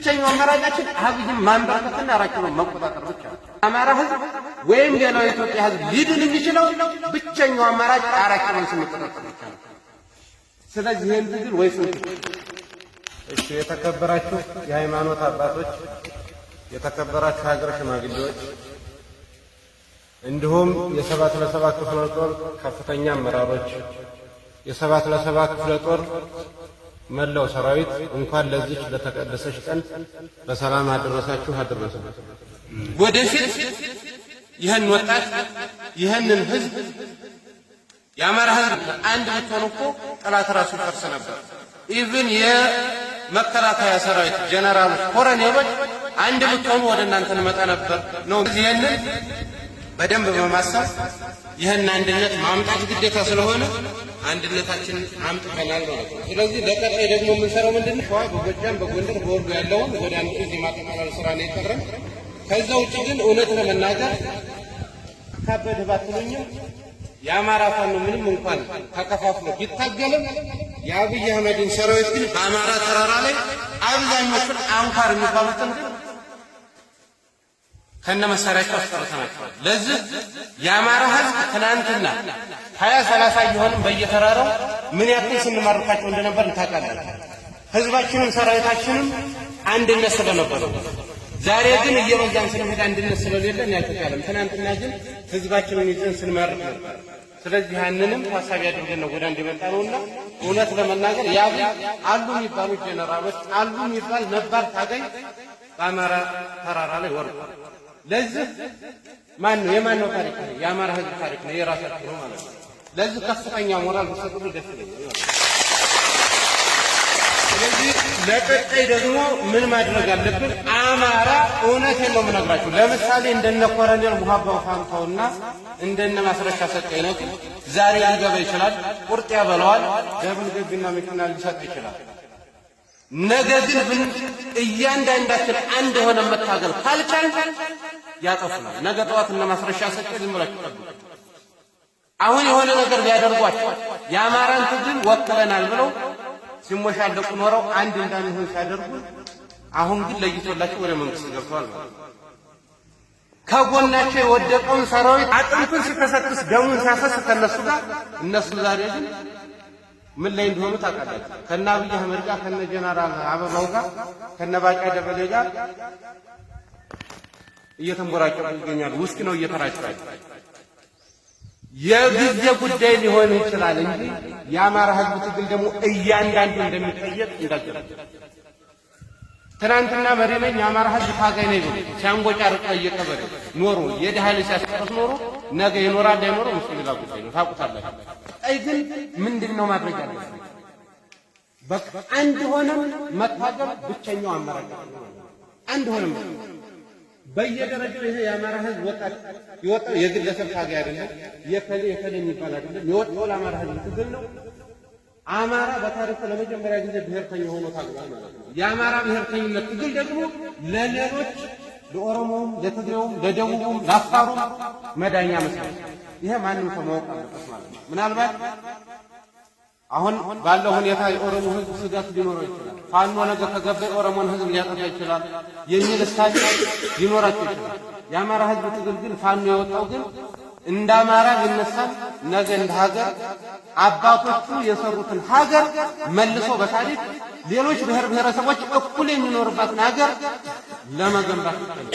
ብቸኛው አማራጫችን አብይን ማንበርከትና ራቸውን መቆጣጠር ብቻ ነው። አማራ ህዝብ ወይም ሌላው የኢትዮጵያ ህዝብ ሊድን የሚችለው ብቸኛው አማራጭ ራቸውን ስንቆጣጠር ብቻ ነው። ስለዚህ ይሄን ትግል ወይስ እሺ፣ የተከበራችሁ የሃይማኖት አባቶች፣ የተከበራችሁ ሀገር ሽማግሌዎች እንዲሁም የሰባት ለሰባ ክፍለ ጦር ከፍተኛ አመራሮች፣ የሰባት ለሰባ ክፍለ ጦር መላው ሰራዊት እንኳን ለዚህ ለተቀደሰች ቀን በሰላም አደረሳችሁ አደረሰን። ወደፊት ይህን ወጣት ይህንን ህዝብ የአማራ ህዝብ አንድ ብትሆን እኮ ጠላት ራሱ ይፈርስ ነበር። ኢቭን የመከላከያ ሰራዊት ጀነራሎች፣ ኮሎኔሎች አንድ ብትሆኑ ወደ እናንተ እንመጣ ነበር ነው። ይህንን በደንብ በማሰብ ይህን አንድነት ማምጣት ግዴታ ስለሆነ አንድነታችን አምጥተናል ማለት ነው። ስለዚህ ለቀጣይ ደግሞ የምንሰራው ምንድነው? ሸዋ፣ በጎጃም፣ በጎንደር፣ በወሎ ያለውን ወደ አንድ ጊዜ ማጠቃለል ስራ ነው የቀረን። ከዛ ውጭ ግን እውነት ለመናገር ካበደ ባትሉኝም የአማራ ፋኖ ምንም እንኳን ተከፋፍሎ ቢታገልም የአብይ አህመድን ሰራዊት ግን በአማራ ተራራ ላይ አብዛኞቹን አንኳር የሚባሉትን ግን ከነ መሳሪያቸው አስቀርተናቸዋል። ለዚህ የአማራ ህዝብ ትናንትና 20-30 እየሆንም በየተራራው ምን ያክል ስንማርካቸው እንደነበር እንታውቃለን። ህዝባችንም ሰራዊታችንም አንድነት ስለነበረ ዛሬ ግን እየበዛን ስለሄደ አንድነት ስለሌለን ያልተቻለም። ትናንትና ግን ህዝባችንን ይዘን ስንማርክ ነበር። ስለዚህ ያንንም ታሳቢ አድርገን ነው ወደ አንድ የመጣ ነውና እውነት ለመናገር ያብ አሉ የሚባሉ ጀነራሎች አሉ የሚባል ነባር ታጋይ በአማራ ተራራ ላይ ወርቋል። ለዚህ ማን ነው? የማን ነው ታሪክ ነው? የአማራ ህዝብ ታሪክ ነው፣ የራሳችን ነው ማለት ነው። ለዚህ ከፍተኛ ሞራል ተሰጥቶ ደስ ይላል። ስለዚህ ለቀጣይ ደግሞ ምን ማድረግ አለብን? አማራ እውነቴን ነው የምነግራችሁ። ለምሳሌ እንደነ ኮሎኔል ሙሀባው ፋንታውና እንደነ ማስረሻ ሰጠይነቱ ዛሬ ሊገባ ይችላል፣ ቁርጥ ያበለዋል፣ ደብል ገብና መኪና ሊሰጥ ይችላል። ነገር ግን እያንዳንዳችን አንድ ሆነ መታገል ካልቻልን ያጠፉናል። ነገ ጠዋት እነ ማስረሻ ሰጠይ ዝም ብላችሁ ጠብቁ። አሁን የሆነ ነገር ቢያደርጓቸው የአማራን ትግል ወክለናል ብለው ሲሞሻለቁ ኖረው አንድ እንዳንሆን ሲያደርጉ አሁን ግን ለይቶላቸው ወደ መንግስት ገብተዋል ማለት ነው። ከጎናቸው የወደቀውን ሰራዊት አጥንቱን ሲከሰክስ ደሙን ሲያፈስ ከነሱ ጋር እነሱ ዛሬ ግን ምን ላይ እንደሆኑ ታውቃላችሁ። ከነ አብይ አህመድ ጋር ከነ ጀነራል አበባው ጋር ከነ ባጫ ደበሌ ጋር እየተንቦራጨቁ ይገኛሉ። ውስኪ ነው እየተራጨቁ። የጊዜ ጉዳይ ሊሆን ይችላል እንጂ የአማራ ህዝብ ትግል ደግሞ እያንዳንዱ እንደሚጠየቅ እንዳገራችሁ። ትናንትና መሪ ነኝ የአማራ ህዝብ ታጋይ ነኝ ብሎ ሲያንጎጫርቅ እየቀበረ ኖሮ የድሃ ልጅ ሲያስቀርስ ኖሮ ነገ ይኖራል አይኖርም እሱ ሌላ ጉዳይ ነው፣ ታውቁታላችሁ። አይ ግን ምንድነው ማድረግ ያለብን? በቃ አንድ ሆነን መታገል ብቸኛው አማራጭ ነው። አንድ ሆነን በየደረጃው ይሄ የአማራ ህዝብ ወጣት ይወጣ የግለሰብ ታጋይ አይደለም፣ የከሌ የሚባል አይደለም። የወጣው ለአማራ ህዝብ ትግል ነው። አማራ በታሪክ ለመጀመሪያ ጊዜ ብሔርተኛ ሆኖ ታግሏል ማለት ነው። የአማራ ብሔርተኝነት ትግል ደግሞ ለሌሎች ለኦሮሞውም፣ ለትግሬውም፣ ለደቡቡም፣ ለአፋሩም መዳኛ መስራት ይሄ ማንም ሰው ማወቅ አለበት ማለት ነው። ምናልባት አሁን ባለው ሁኔታ የኦሮሞ ህዝብ ስጋት ሊኖረው ይችላል። ፋኖ ነገ ከገባ የኦሮሞን ህዝብ ሊያጠፋ ይችላል የሚል እሳቤ ሊኖራቸው ይችላል። የአማራ ህዝብ ትግል ግን ፋኖ የወጣው ግን እንደ አማራ ይነሳል። ነገ እንደ ሀገር አባቶቹ የሰሩትን ሀገር መልሶ በታሪክ ሌሎች ብሔር ብሔረሰቦች እኩል የሚኖርባትን ሀገር ለመገንባት ይችላል።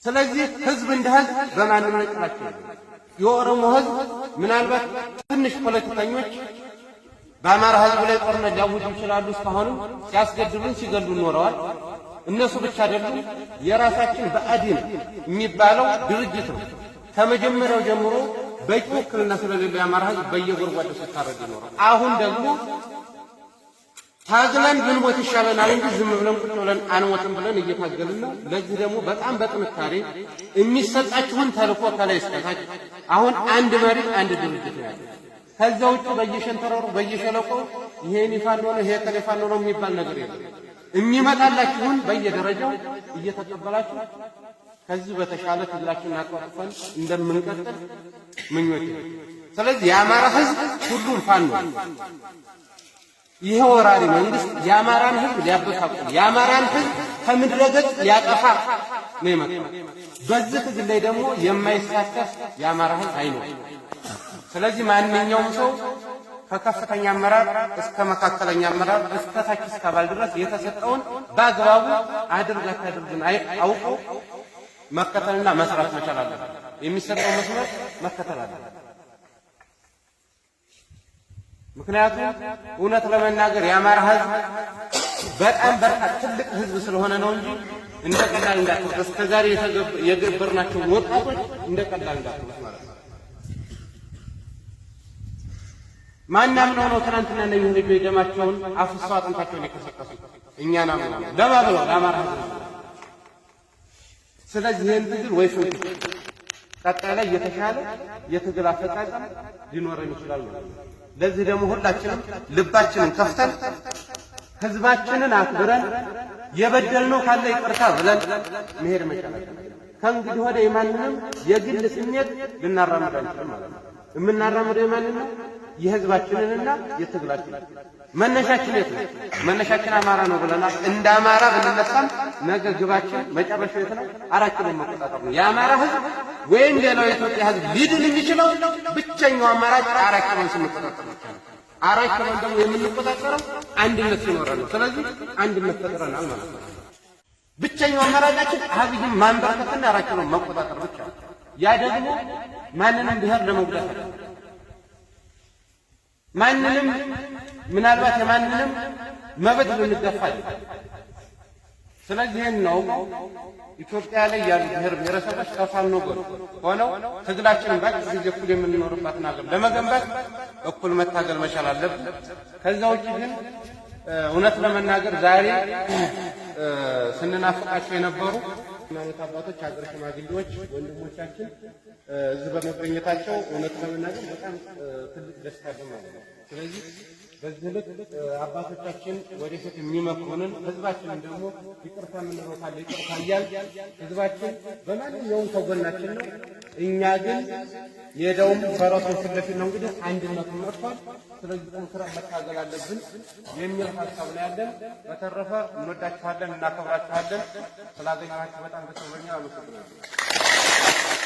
ስለዚህ ህዝብ እንደ ህዝብ በማንም ላይ ጥላቻ የለም። የኦሮሞ ህዝብ ምናልባት ትንሽ ፖለቲከኞች በአማራ ህዝብ ላይ ጦርነት ሊያውጁ ይችላሉ። እስካሁንም ሲያስገድሉን ሲገሉ ኖረዋል። እነሱ ብቻ አይደሉም። የራሳችን ብአዴን የሚባለው ድርጅት ነው ከመጀመሪያው ጀምሮ በቂ ውክልና ስለሌለው የአማራ ህዝብ በየጎርጓዱ ሲታረድ ይኖራል። አሁን ደግሞ ታግለን ብንሞት ይሻለናል እንጂ ዝም ብለን ቁጭ ብለን አንሞትም ብለን እየታገልን ነው። ለዚህ ደግሞ በጣም በጥንካሬ የሚሰጣችሁን ተልእኮ ከላይ እስከታች አሁን አንድ መሪ አንድ ድርጅት ነው ያለው። ከዛ ውጭ በየሸንተረሩ በየሸለቆው ይሄን ፋኖ ነው ይሄ ከሌፋኖ ነው የሚባል ነገር የለም። የሚመጣላችሁን በየደረጃው እየተቀበላችሁ ከዚህ በተሻለ ትግላችሁን አቋቁፈን እንደምንቀጥል ምኞቴ። ስለዚህ የአማራ ህዝብ ሁሉም ፋኖ ይሄ ወራሪ መንግስት የአማራን ህዝብ ሊያበሳቁ የአማራን ህዝብ ከምድረ ገጽ ሊያጠፋ ነው የመጣው። በዚህ ትግል ላይ ደግሞ የማይሳተፍ የአማራ ህዝብ አይኖርም። ስለዚህ ማንኛውም ሰው ከከፍተኛ አመራር እስከ መካከለኛ አመራር እስከ ታች እስከ አባል ድረስ የተሰጠውን በአግባቡ አታድርግን አውቆ መከተልና መስራት መቻል አለበት። የሚሰጠው መስመር መከተል አለበት። ምክንያቱም እውነት ለመናገር የአማራ ህዝብ በጣም በርካታ ትልቅ ህዝብ ስለሆነ ነው እንጂ እንደ ቀላል እንዳትወስድ እስከዛሬ የገበርናቸው ወጣቶች እንደ ቀላል እንዳትወስድ ማለት ነው። ማናምነው ነው ትናንትና እነዚህ ልጆች ደማቸውን አፍሰው አጥንታቸውን የከሰከሱት እኛና ነው ለማ ብለው ለአማራ ህዝብ። ስለዚህ ይህን ትግል ወይ ፍንክ ቀጣይ ላይ የተሻለ የትግል አፈጻጸም ሊኖረን ይችላል ማለት ነው። ለዚህ ደግሞ ሁላችንም ልባችንን ከፍተን ህዝባችንን አክብረን የበደልነው ካለ ይቅርታ ብለን መሄድ መቻል አለብን። ከእንግዲህ ወደ የማንንም የግል ስሜት ልናራምድ አንችልም ማለት ነው። የምናራምደው የማንንም የህዝባችንንና የትግላችንን መነሻችን የት ነው? መነሻችን አማራ ነው ብለናል። እንደ አማራ ብንነሳም ነገ ግባችን መጨረሻው የት ነው? 4 ኪሎ መቆጣጠር ነው። የአማራ ህዝብ ወይም ሌላው የኢትዮጵያ ህዝብ ሊድን የሚችለው ብቸኛው አማራጭ 4 ኪሎን ስንቆጣጠር ብቻ ነው። 4 ኪሎን ደግሞ የምንቆጣጠረው አንድነት ሲኖረን ነው። ስለዚህ አንድነት ፈጥረናል ማለት ነው። ብቸኛው አማራጫችን አብይን ማንበርከትና 4 ኪሎን መቆጣጠር ብቻ ነው። ያ ደግሞ ማንንም ብሔር ለመጉዳት ማንንም ምናልባት የማንንም መብት ልንገፋ አይደለም። ስለዚህ ነው ኢትዮጵያ ላይ ያሉ ብሔር ብሔረሰቦች ከፋኖ ጎን ሆነው ትግላችንን በአጭር ጊዜ እኩል የምንኖርባትን ሀገር ለመገንባት እኩል መታገል መቻል አለብን። ከዛ ውጭ ግን እውነት ለመናገር ዛሬ ስንናፍቃቸው የነበሩ ሃይማኖት አባቶች፣ ሀገር ሽማግሌዎች ወንድሞቻችን እዚህ በመገኘታቸው እውነት ለመናገር በጣም ትልቅ ደስታ አለ ማለት ነው። ስለዚህ በዚህ ልክ አባቶቻችን ወደፊት የሚመክሩንን ህዝባችንን ደግሞ ይቅርታ የምንለው ካለ ይቅርታ እያልን ህዝባችን በማንኛውም ከጎናችን ነው። እኛ ግን የሄደውም ፈረሱን ፊት ለፊት ነው። እንግዲህ አንድነቱን መጥቷል። ስለዚህ ጠንክረን መታገል አለብን የሚል ሀሳብ ነው ያለን። በተረፈ እንወዳችኋለን፣ እናከብራችኋለን። ስላገኘኋችሁ በጣም ደስ ብሎኛል። አመሰግናለሁ።